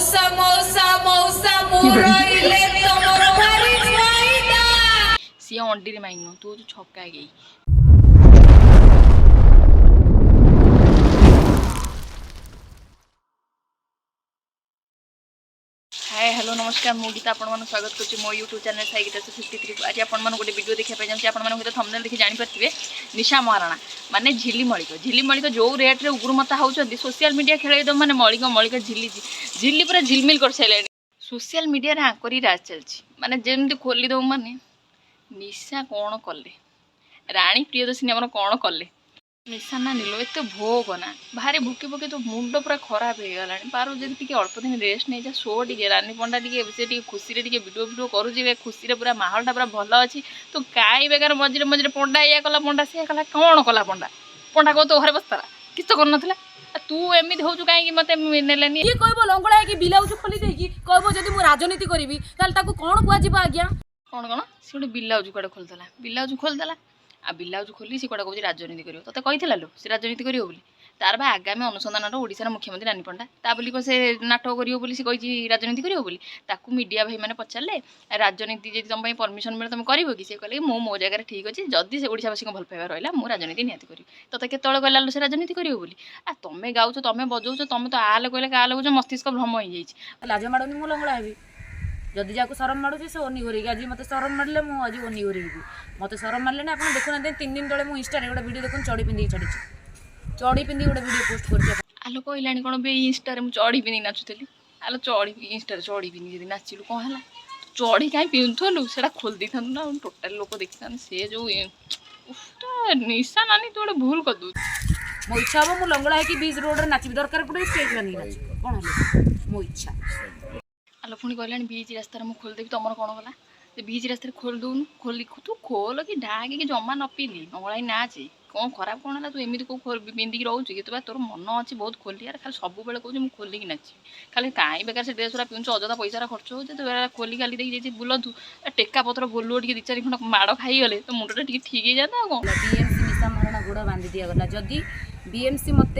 मौसा मौसा मौसा मोरइले तमर भारी फायदा सी अंडी रे माइनो तू जो छक्का गई। हाय हेलो नमस्कार मु गीता आपण मन स्वागत करछि मो यूट्यूब चैनल साई गीता 53 आज आपण मन गोटे वीडियो देखि पाइ जाम आपण मन होते थंबनेल देखि जानि परथिबे निशामाहाराना माने झिली मलिक जो रेट रे उग्रमता होउछंदी सोशल मीडिया खेलै दो माने मलिक झिली पूरा झिलमिल कर सैले सोशल मीडिया रे आकरी राज चलछि माने जेमति खोली दो माने निशा कोन कले रानी प्रियदर्शनी हमर कोन कले निशा ना नीलो एत भोग ना भारी भुकी भुकी तो मुंड पूरा खराब हो गला पारो जब अल्प दिन रेस्ट नहीं जा शो टे रानी पंडा टे खुशी वीडियो करुचे खुशी पूरा माहौलटा पूरा भल अच्छी तो कई बेकार मझे मझे पंडा या कला पंडा सी कला कौन कला पंडा पंडा कह तो घरे बसता कि तो कर तू एमती हो कहीं मत नेलेनी किए कहब लंगड़ा है बिलाउज खोली देकी कहब जदि मु राजनीति करी ताल कौन कह आज्ञा कौन सी गोटे बिलाउज कड़े खोलदेला बिलाउज खोलदेला आ बिलाउज खोली सी कड़ा कौन राजनीति करो तो कही लो सी राजनीति करियो बोली तार बा आगामी अनुसंधान ओडिशार मुख्यमंत्री रानीपंडा ता बोली को से नाटक करियो बोली सी कही राजनीति करियो बोली ताकू मीडिया भाई मैंने पचारे राजनीति जब तुम परमिशन मिले तुम करिवो कि से कहले मो जगह ठीक अच्छे जदि से ओडिशावासी को भल पाइबा रहा मु राजनीति निहाती करी तो केतल कहला से राजनीति करियो बोली आ तुम गाउछ तुम बजाउछ तुम तो आल कहले का लगुच मस्तिष्क भ्रम हो जाइए लाज माड़नी मु लंगड़ा हेबी जदि जाको शरम माड़ुची से ओनी घोरी आज मत शरम मारे मुझे आज ओनी घोरी मत शरम मारे ना आप देखुना 3 दिन तले मुझे इंस्टा गोटे वीडियो देखुन चढ़ी पिंधि छाड़ी चढ़ी पिंधि गोटे वीडियो पोस्ट कर आलो कहलानी कौन बे इंस्टा रे चढ़ी पिंधि नाचुली आलो चढ़ी इंस्टा चढ़ी पिंधि जब नाचिलु कौन है चढ़ी कहीं पिंधुलु से खोल दी था ना टोटाल लोक देखी था सी जो निशा नानी तू गोटे भूल कर दू मो इच्छा हम मुझे लंगड़ा है बीच रोड नाची दरकार पड़े स्टेज बनी नाच कौन है मो इच्छा आलो पुणी कहलानी बीच रास्तार मुझे खोलदेवी तुम कौन गला बीच रास्तार खोल दून खोल तू खोल कि ढाक कि जमा न पिली मंगलाई नाचे कौन खराब कौन है तू एमती कौ पिंधिकी रोचु कि तोर मन अच्छी बहुत खोली यार खाली सब बेले कहूँ मुझे खोलिकी नाची खाली कहीं बेकार से ड्रेस पिंधु अजदा पैसा खर्च हो खोली खाली देखिए बुलतु टेका पत्र बोलू टे 2-4 खंड माड़ खाईगले तो मुंडा ठीक हो जाता कौन बीएमसी निशामाहाराना गोड़ बांधि दिगला जदि बीएमसी मत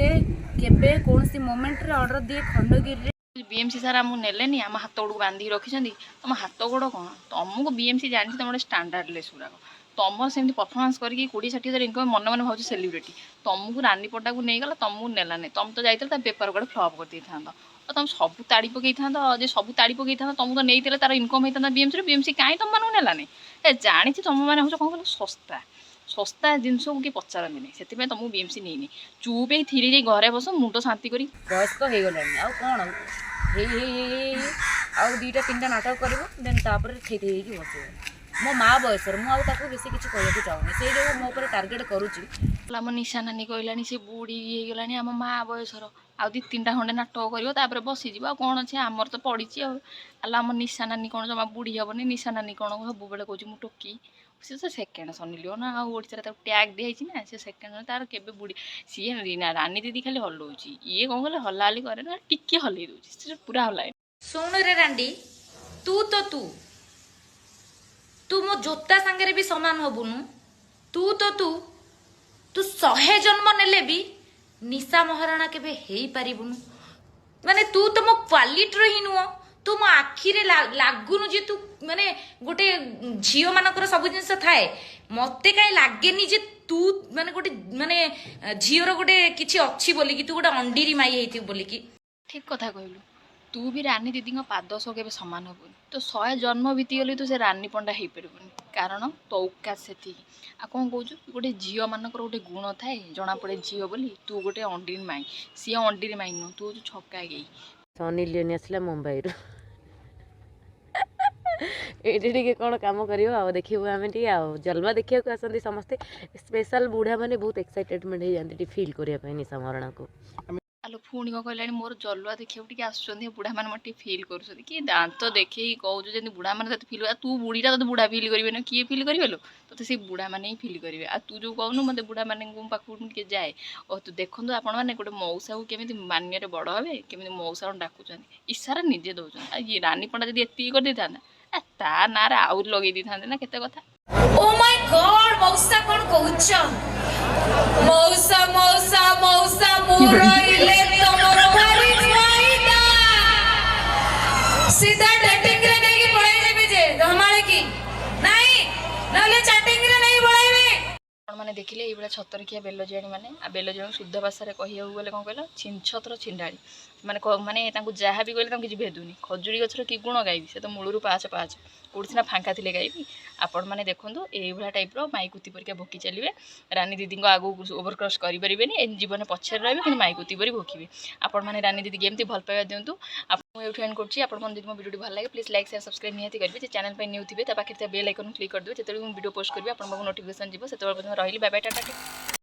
केबे कौन मोमेंट रे ऑर्डर दिए खंडगिरी बीएमसी सारा मुझे नेलेनी आम हाथ गोड़ बांधिकी रखिंट तुम हाथ गोड़ कौन तुमको बीएमसी जानी तुम गोटे स्टांडर्ड लेस गुड़ाक तुम सेमती परफॉर्मेंस करके 20-60 हज़ार इनकम मन मन भाव सेलिब्रिटी तुमको रानीपंडा को नहीं गला तुमको नेलानी तुम तो जाइए बेपार कड़े फ्लप कर दे था तुम सब ताड़ी पकई था सब ताड़ी पकई था तुमको तो नहीं तार इनकम होता बीएमसी कहीं तुम मानक नेलानी जानी तुम मैंने हूँ कौन कह सस्ता सस्ता जिनस को कि पचारती नहीं से तुमको बीएमसी नहीं चुप थी जा घरे बस मुंड शांति कर बयस्क हो गलानी आ कौन आउ 2-3टा नाटक कर देन ठीक बस मो माँ बयसर मुझे बेसी किसी कहूँ चाहूनी से जो मो पर टार्गेट करुच्ची आम निशा नानी कहलानी से बुढ़ी होगलानी आम माँ बयसर आउ 2-3टा खंडे नाटक कर बसीज कौन अच्छे आमर तो पड़ी आम निशा नानी कौन जमा बुढ़ी हेनी निशा नानी कौन सब बेले कहूँ मुझे टोकी सी तो सेकेंड सनी ना आड़शा टैग दिखाई ना से सेकेंड तार के बुढ़ी सी रानी दीदी खाली हल्लाऊँगी ये कौन कहले हल्ला हल्ली करे ना टिके हल्लई दूसरी पूरा हल्लाए सुन रे रांडी तू तो तू मो जोता सांगे भी समान हबुनु तू तो तू 100 जन्म नेले भी निशा महाराणा केबे हेई पारिबुनु माने तू तो मो क्वालिटी ही नुह तू मो आखि रे लागुनु जे तू माने गोटे झियो मानकर सब जिनस थाए मते काई लागेनी जे तू माने गोटे माने झियोर गोटे किछि अछि बोली कि तू गोटे अंडीरी माई हेइथि बोली कि ठीक कथा कहलु तू भी रानी दीदी पाद सह के सामान हेबुनि तो 100 जन्म बीतीगली तू से रानी पंडा हो पारबुनि कारण तो औकात से आ कौन कौच गोटे झील मानकर गोटे गुण थाए जना पड़े झील बोली तू गोटे अंडीर माई सी अंडीर माई नुह तू छक्का गई सनी लियोनी आसला मुंबई रू ये कौन कम कर देखू आम जलवा देखा आसती समस्ते स्पेशल बुढ़ा मैंने बहुत एक्साइटेडमेंट हो जाती फिल करने निशा महाराणा को आलो पुणी कौन कहलानी मोर जलुआ देखा आसुँच बुढ़ा मैंने फिल कर कि दांत देखे कहूँ जब बुढ़ा मैंने फिल तू बुढ़ीटा तो बुढ़ा फिल करेंगे ना किए फिल करेंगे लो तो से बुढ़ा मैंने ही फिल करेंगे आ तू जो कहूँ मत बुढ़ा मान पाखे जाए और तू देखो आपण मैंने गोटे मौसा को केमी मान्य बड़ हे केमी मौसा डाकुं इशारा निजे दौरान ये रानी पंडा जब एति कर देता ता ना आउर लगे दी था ना केते कथा ओ माय गॉड मौसा कौन कहूछ मौसा मौसा मौसा मोरइले तमर भारी फायदा सीधा डेटिंग रे नहीं पळाई जेबे जे धमाळे की नहीं नले चैटिंग रे नहीं पळाईबे मैंने देखिले ये छतरखिया बेलजियाणी मैंने आ बेलजियाणी शुद्ध भाषा कह गले कौन कहल छिंछतर छिंडाड़ी माने माने जहाँ भी कहले किसी भेदुनी खजुरी गचर कि गुण गायबी से तो मूलू पाँच पाँच कौटी सीना फांका थी गायबी आपण मैंने देखूँ ये टाइप्र माईकुती परिका भोकी चलिए रानी दीदी आगू ओभरक्रॉस करें जीवन पछर रही कि माईकुती परी भोकिबे आपण मैंने रानी दीदी एमती भल पाइबा दिंतु आपको एंड करछि आपण मन दीदी मो वीडियो भल लगे प्लीज लाइक शेयर सब्सक्राइब निहाती करेंगे चैनल पर न्यू थे पाखे बेल आइकन क्लिक कर देवे जो मुझे वीडियो पोस्ट करी आप नोटिफिकेशन जीव से रही बाय बाय टाटा।